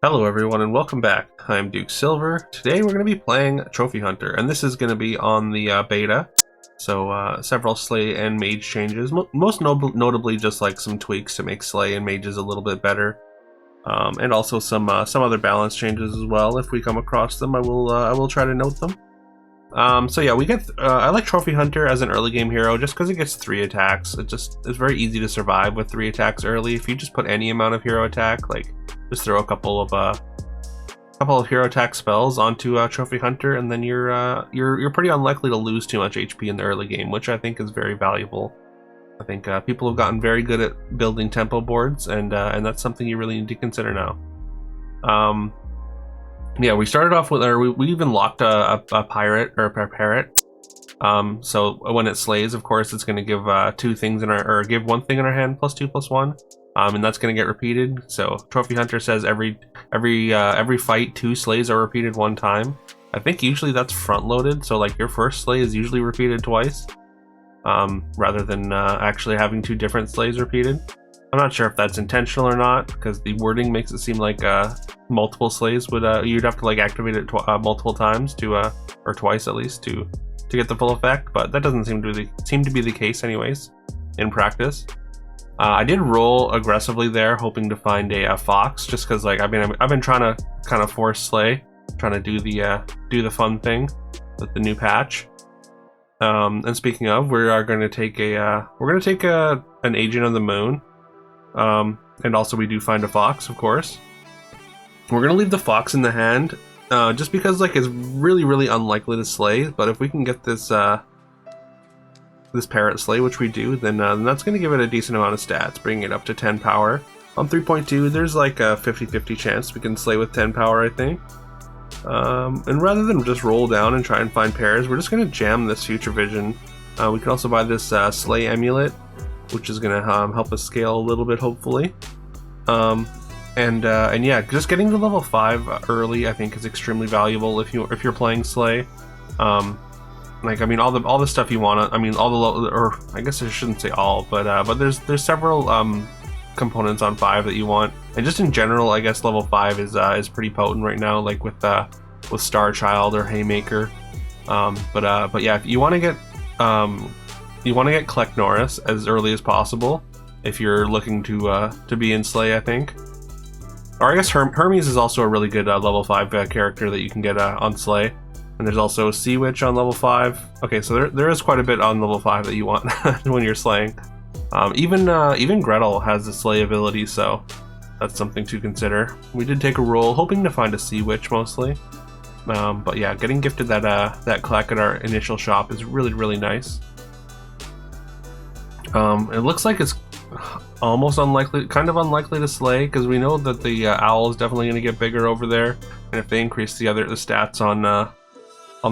Hello everyone and welcome back. I'm Duke Silver. Today we're going to be playing Trophy Hunter, and this is going to be on the beta. So several Slay and Mage changes, most notably just like some tweaks to make Slay and Mages a little bit better, and also some other balance changes as well. If we come across them, I will try to note them. So yeah, we get. I like Trophy Hunter as an early game hero just because it gets 3 attacks. It's very easy to survive with 3 attacks early. If you just put any amount of hero attack, like just throw a couple of hero attack spells onto Trophy Hunter, and then you're pretty unlikely to lose too much HP in the early game, which I think is very valuable. I think people have gotten very good at building tempo boards, and that's something you really need to consider now. Yeah, we started off with we even locked a pirate or a parrot. So when it slays, of course, it's going to give 2 things in our give 1 thing in our hand +2/+1. And that's going to get repeated. So Trophy Hunter says every fight 2 slays are repeated 1 time. I think usually that's front loaded, so like your first slay is usually repeated twice, rather than actually having 2 different slays repeated. I'm not sure if that's intentional or not, because the wording makes it seem like multiple slays would you'd have to like activate it multiple times to or twice at least to get the full effect, but that doesn't seem to be the case anyways in practice. I did roll aggressively there, hoping to find a fox, just because like I've been trying to kind of force slay, trying to do the fun thing with the new patch. And speaking of, we are going to take an agent of the moon, and also we do find a fox, of course. We're going to leave the fox in the hand, just because like it's really unlikely to slay. But if we can get this parrot slay, which we do, then that's going to give it a decent amount of stats, bringing it up to 10 power. On 3.2, there's like a 50-50 chance we can slay with 10 power, I think. And rather than just roll down and try and find pairs, we're just going to jam this Future Vision. We can also buy this Slay Amulet, which is going to help us scale a little bit, hopefully. And yeah, just getting to level 5 early, I think, is extremely valuable if you're playing Slay. Like, I mean, all the stuff you want to, I mean, or I guess I shouldn't say all, but there's several components on 5 that you want, and just in general, I guess level 5 is pretty potent right now, like with Star Child or Haymaker. But yeah, if you want to get Collect Norris as early as possible if you're looking to be in Slay, I think. Or I guess Hermes is also a really good level 5 character that you can get on Slay. And there's also Sea Witch on level 5. Okay, so there is quite a bit on level 5 that you want when you're slaying. Even Gretel has the Slay ability, so that's something to consider. We did take a roll, hoping to find a Sea Witch mostly. But yeah, getting gifted that Kleck at our initial shop is really nice. It looks like it's almost kind of unlikely to slay, because we know that the owl is definitely going to get bigger over there, and if they increase the stats on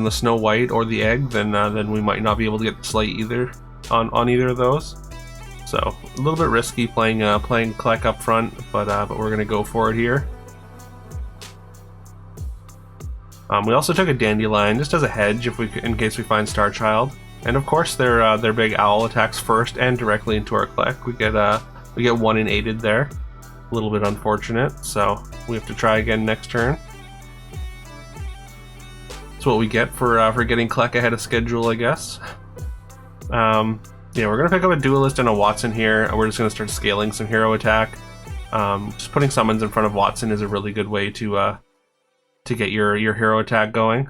the Snow White or the egg, then we might not be able to get the slay either on either of those. So a little bit risky playing Kleck up front, but we're gonna go for it here. We also took a Dandelion just as a hedge in case we find Star Child, and of course their big owl attacks first and directly into our Kleck. We get 1 in aided there, a little bit unfortunate. So we have to try again next turn. That's what we get for getting Kleck ahead of schedule, I guess. Yeah, we're gonna pick up a Duelist and a Watson here, and we're just gonna start scaling some hero attack. Just putting summons in front of Watson is a really good way to get your hero attack going,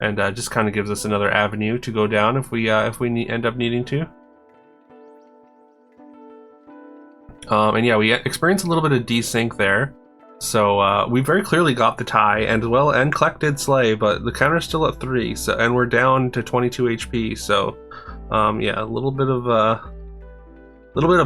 and just kind of gives us another avenue to go down if we end up needing to. And yeah, we experience a little bit of desync there. So we very clearly got the tie, and Kleck did slay, but the counter's still at 3, so, and we're down to 22 HP. So yeah, a little bit of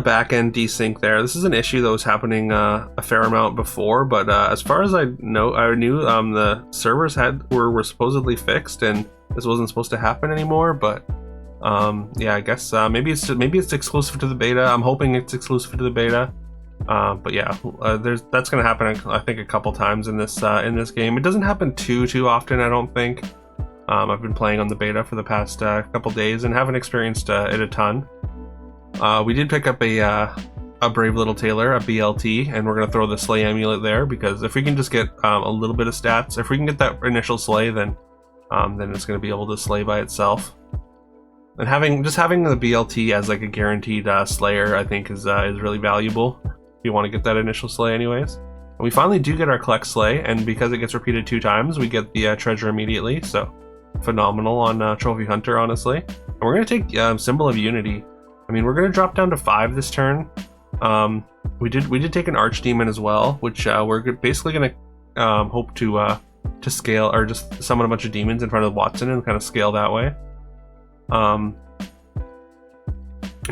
back end desync there. This is an issue that was happening a fair amount before, but as far as I knew the servers were supposedly fixed, and this wasn't supposed to happen anymore. But yeah, I guess maybe it's exclusive to the beta. I'm hoping it's exclusive to the beta. But yeah, that's going to happen, I think, a couple times in this game. It doesn't happen too often, I don't think. I've been playing on the beta for the past couple days and haven't experienced it a ton. We did pick up a a Brave Little Tailor, a BLT, and we're gonna throw the Slay Amulet there, because if we can just get a little bit of stats, if we can get that initial Slay, then it's gonna be able to slay by itself. And having the BLT as like a guaranteed Slayer, I think is really valuable if you want to get that initial Slay anyways. And we finally do get our Collect Slay, and because it gets repeated 2 times, we get the treasure immediately, so phenomenal on Trophy Hunter, honestly. And we're gonna take Symbol of Unity. I mean, we're gonna drop down to 5 this turn. We did take an Archdemon as well, which we're basically gonna hope to scale, or just summon a bunch of demons in front of Watson and kind of scale that way. And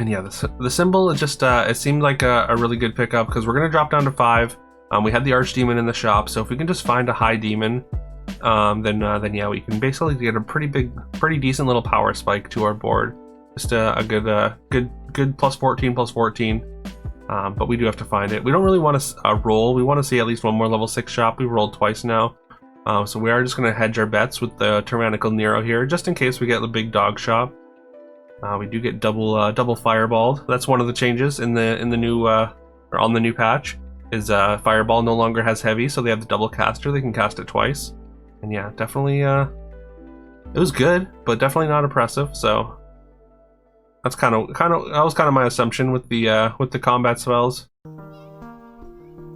yeah, the symbol is just it seemed like a really good pickup, because we're gonna drop down to 5. We had the Archdemon in the shop, so if we can just find a high demon, then yeah, we can basically get a pretty decent little power spike to our board. Just a good plus 14. But we do have to find it. We don't really want to roll. We want to see at least one more level 6 shop. We've rolled twice now. So we are just going to hedge our bets with the Tyrannical Nero here, just in case we get the big dog shop. We do get double fireballed. That's one of the changes in the new or on the new patch. Is Fireball no longer has heavy, so they have the double caster. They can cast it twice. And yeah, definitely it was good, but definitely not oppressive. So that's kind of that was kind of my assumption with the combat spells.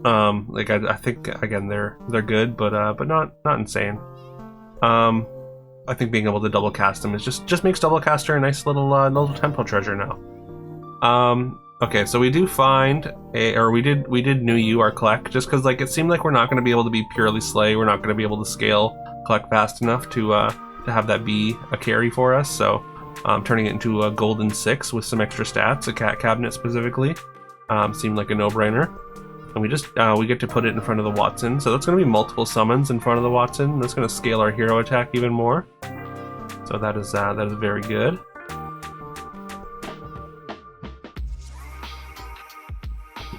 Like I think again they're good, but not insane. I think being able to double cast them is just makes double caster a nice little tempo treasure now. Okay, so we do find we did new U our collect, just because like it seemed like we're not going to be able to be purely slay. We're not going to be able to scale collect fast enough to have that be a carry for us. So turning it into a golden 6 with some extra stats, a cat cabinet specifically, seemed like a no-brainer. And we get to put it in front of the Watson. So that's going to be multiple summons in front of the Watson. That's going to scale our hero attack even more. So that is very good.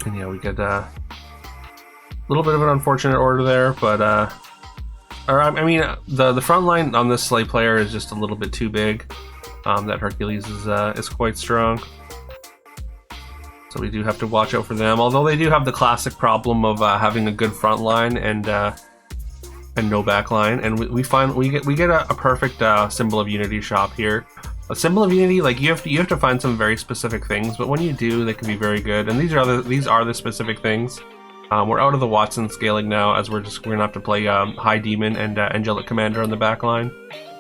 And yeah, we get a little bit of an unfortunate order there, but I mean, the front line on this Slay player is just a little bit too big. That Hercules is quite strong, so we do have to watch out for them. Although they do have the classic problem of having a good front line and no back line, and we get a perfect Symbol of Unity shop here. A Symbol of Unity, like you have to find some very specific things, but when you do, they can be very good. And these are the specific things. We're out of the Watson scaling now, as we're gonna have to play High Demon and Angelic Commander on the back line.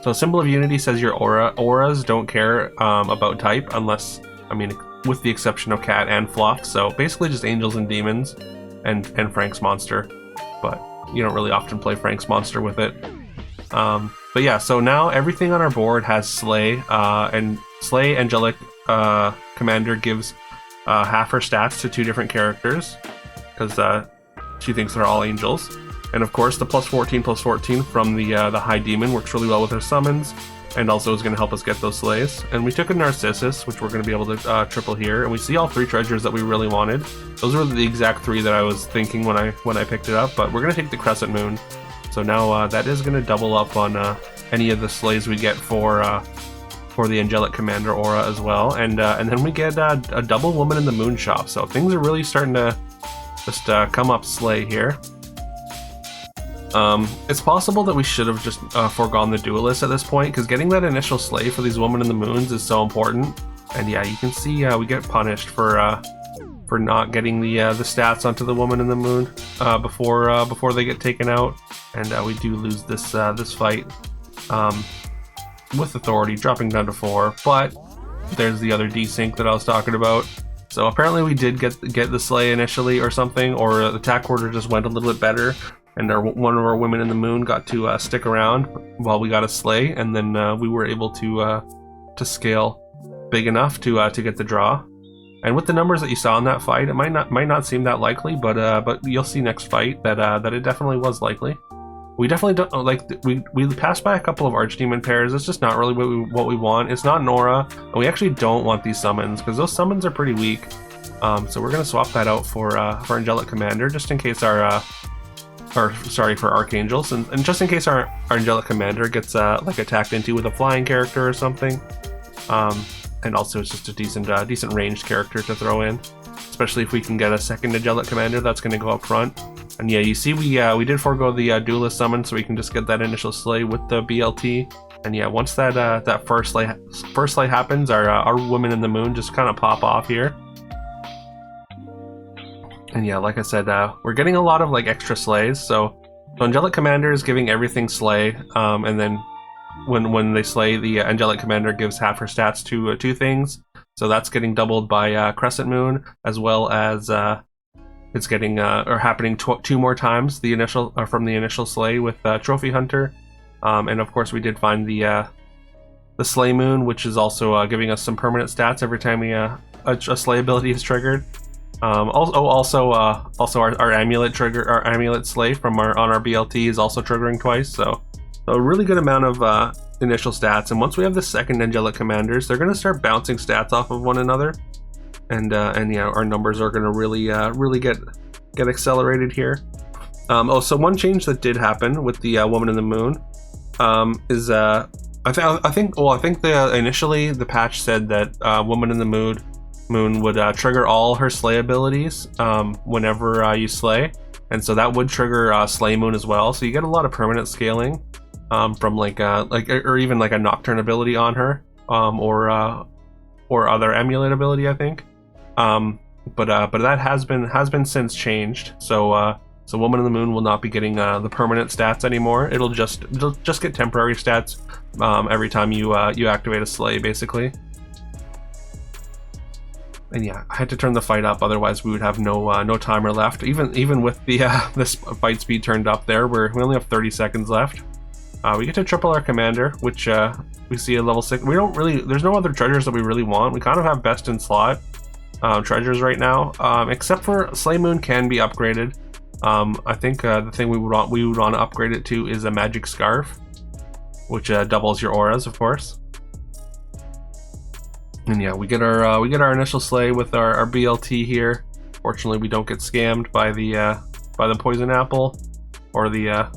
So Symbol of Unity says your auras don't care about type, unless, I mean, with the exception of Cat and Fluff. So basically just angels and demons, and Frank's monster. But you don't really often play Frank's monster with it. But yeah, so now everything on our board has Slay, and Slay Angelic Commander gives half her stats to 2 different characters, because she thinks they're all angels. And of course, the plus 14 from the High Demon works really well with her summons, and also is going to help us get those Slays. And we took a Narcissus, which we're going to be able to triple here, and we see all 3 treasures that we really wanted. Those were the exact 3 that I was thinking when I picked it up, but we're going to take the Crescent Moon. So now that is going to double up on any of the Slays we get for the Angelic Commander aura as well, and then we get a double Woman in the Moon shop. So things are really starting to just come up Slay here. It's possible that we should have just foregone the Duelist at this point, because getting that initial Slay for these Women in the Moons is so important. And yeah, you can see we get punished for not getting the stats onto the Woman in the Moon before they get taken out, and we do lose this fight with Authority, dropping down to 4. But there's the other desync that I was talking about. So apparently we did get the Slay initially or something, or the attack order just went a little bit better, and one of our Women in the Moon got to stick around while we got a Slay, and then we were able to scale big enough to get the draw. And with the numbers that you saw in that fight, it might not seem that likely, but you'll see next fight that it definitely was likely. We definitely don't like we passed by a couple of Archdemon pairs. It's just not really what we want. It's not Nora, and we actually don't want these summons because those summons are pretty weak. So we're gonna swap that out for Angelic Commander, just in case for Archangels, and just in case our Angelic Commander gets like attacked into with a flying character or something. And also it's just a decent ranged character to throw in. especially if we can get a second angelic commander that's going to go up front. And yeah, you see we did forego the duelist summon, so we can just get that initial slay with the BLT. And yeah, once that that first slay happens, our women in the moon just kind of pop off here. And yeah, like I said, we're getting a lot of like extra slays. So angelic commander is giving everything slay, and then when they slay, the angelic commander gives half her stats to two things. So that's getting doubled by crescent moon, as well as it's getting or happening two more times the initial from the initial slay with trophy hunter. And of course, we did find the Slay Moon, which is also giving us some permanent stats every time a Slay ability is triggered. Also our amulet trigger, our amulet Slay from on our BLT is also triggering twice. So a really good amount of initial stats. And once we have the second angelic commanders, they're going to start bouncing stats off of one another, and yeah, our numbers are going to really get accelerated here. So one change that did happen with the Woman in the Moon. Is I think initially the patch said that Woman in the Moon would trigger all her slay abilities whenever you slay, and so that would trigger Slay Moon as well. So you get a lot of permanent scaling from or even like a Nocturne ability on her, or other amulet ability, I think. But that has been since changed. So Woman in the Moon will not be getting the permanent stats anymore. It'll just get temporary stats every time you activate a slay, basically. And yeah, I had to turn the fight up, otherwise we would have no timer left. Even with the this fight speed turned up there, we only have 30 seconds left. We get to triple our commander, which we see at level 6. There's no other treasures that we really want. We kind of have best in slot treasures right now, except for Slay Moon can be upgraded. I think the thing we would want to upgrade it to is a magic scarf, which doubles your auras, of course. And yeah, we get our initial slay with our BLT here. Fortunately, we don't get scammed by the poison apple, or the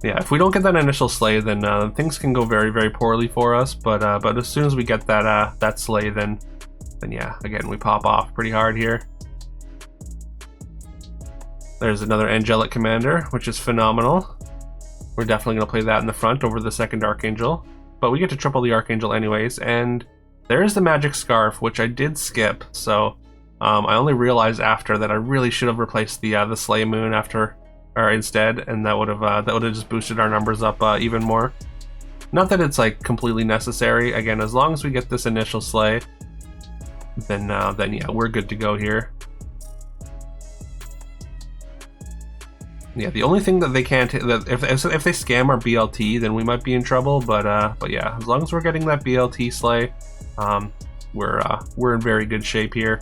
yeah. If we don't get that initial slay, then things can go very, very poorly for us. But as soon as we get that slay, then yeah, again we pop off pretty hard here. There's another angelic commander, which is phenomenal. We're definitely going to play that in the front over the second archangel, but we get to triple the archangel anyways. And there's the magic scarf, which I did skip. So I only realized after that I really should have replaced the Slay Moon instead, and that would have just boosted our numbers up even more. Not that it's like completely necessary. Again, as long as we get this initial slay, then yeah, we're good to go here. Yeah, the only thing that they can't, that if they scam our BLT, then we might be in trouble. But yeah, as long as we're getting that BLT slay, we're in very good shape here.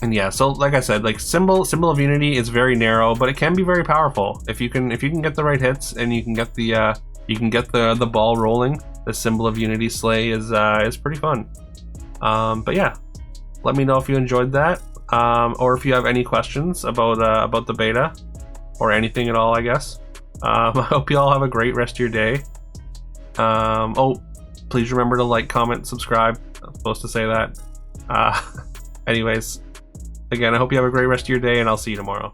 And yeah, so like I said, like symbol of unity is very narrow, but it can be very powerful if you can get the right hits and you can get the ball rolling. The symbol of unity slay is pretty fun. But yeah, let me know if you enjoyed that. Or if you have any questions about the beta, or anything at all, I guess. I hope you all have a great rest of your day. Please remember to like, comment, subscribe. I'm supposed to say that. Anyways, again, I hope you have a great rest of your day, and I'll see you tomorrow.